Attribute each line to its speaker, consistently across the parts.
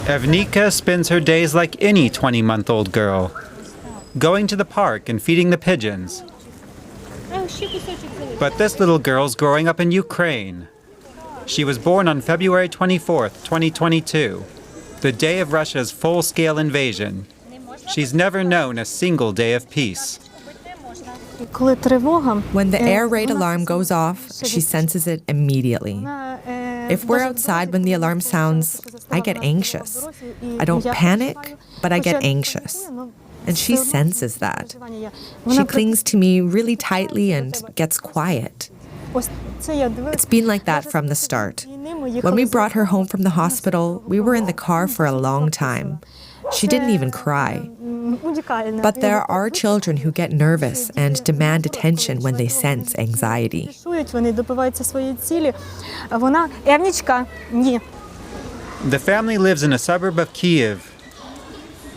Speaker 1: Evnika spends her days like any 20-month-old girl, going to the park and feeding the pigeons. But this little girl's growing up in Ukraine. She was born on February 24th, 2022, the day of Russia's full-scale invasion. She's never known a single day of peace.
Speaker 2: When the air raid alarm goes off, she senses it immediately. If we're outside when the alarm sounds, I get anxious. I don't panic, but I get anxious. And she senses that. She clings to me really tightly and gets quiet. It's been like that from the start. When we brought her home from the hospital, we were in the car for a long time. She didn't even cry. But there are children who get nervous and demand attention when they sense anxiety.
Speaker 1: The family lives in a suburb of Kiev.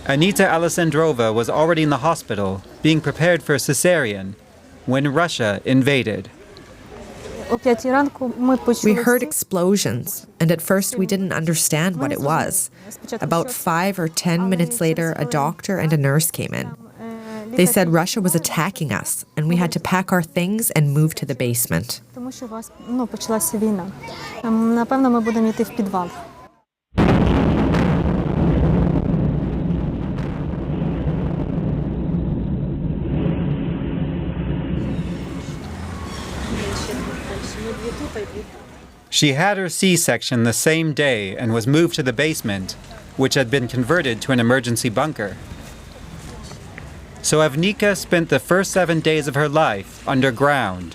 Speaker 1: Anita Alessandrova was already in the hospital, being prepared for a cesarean, when Russia invaded.
Speaker 2: We heard explosions, and at first we didn't understand what it was. About 5 or 10 minutes later, a doctor and a nurse came in. They said Russia was attacking us, and we had to pack our things and move to the basement.
Speaker 1: She had her C-section the same day and was moved to the basement, which had been converted to an emergency bunker. So Evnika spent the first 7 days of her life underground.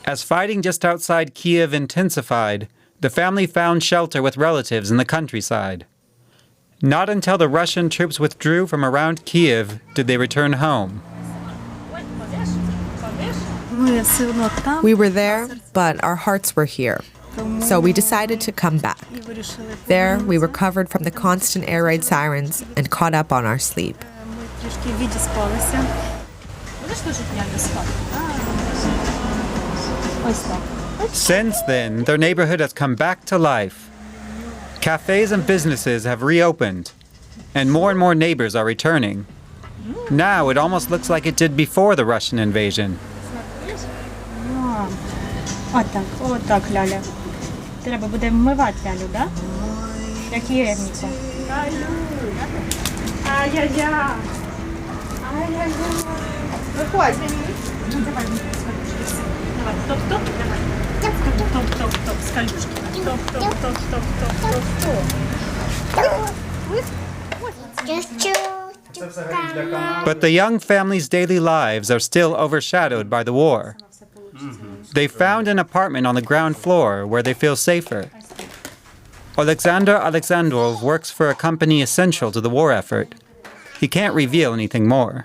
Speaker 1: As fighting just outside Kiev intensified, the family found shelter with relatives in the countryside. Not until the Russian troops withdrew from around Kiev did they return home.
Speaker 2: We were there, but our hearts were here. So we decided to come back. There, we recovered from the constant air raid sirens and caught up on our sleep.
Speaker 1: Since then, their neighborhood has come back to life. Cafes and businesses have reopened, and more neighbors are returning. Now it almost looks like it did before the Russian invasion.
Speaker 3: Отак, Ляля. Треба буде вмивати Лялю, да? Як є Евніку. Ай-яй-яй. Ай-яй-яй. Виходь. Давай, давай. Топ-топ, давай. Топ-топ-топ-топ, з калюшки. Топ-топ-топ-топ-топ-топ.
Speaker 1: But the young family's daily lives are still overshadowed by the war. They found an apartment on the ground floor where they feel safer. Alexander Alexandrov works for a company essential to the war effort. He can't reveal anything more.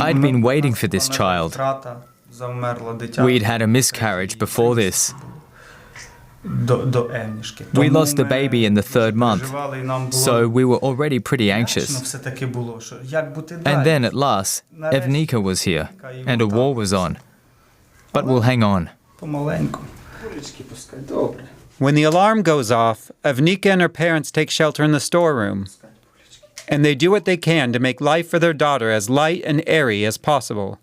Speaker 4: I'd been waiting for this child. We'd had a miscarriage before this. We lost the baby in the 3rd month, so we were already pretty anxious. And then at last, Evnika was here, and a war was on. But we'll hang on.
Speaker 1: When the alarm goes off, Evnika and her parents take shelter in the storeroom. And they do what they can to make life for their daughter as light and airy as possible.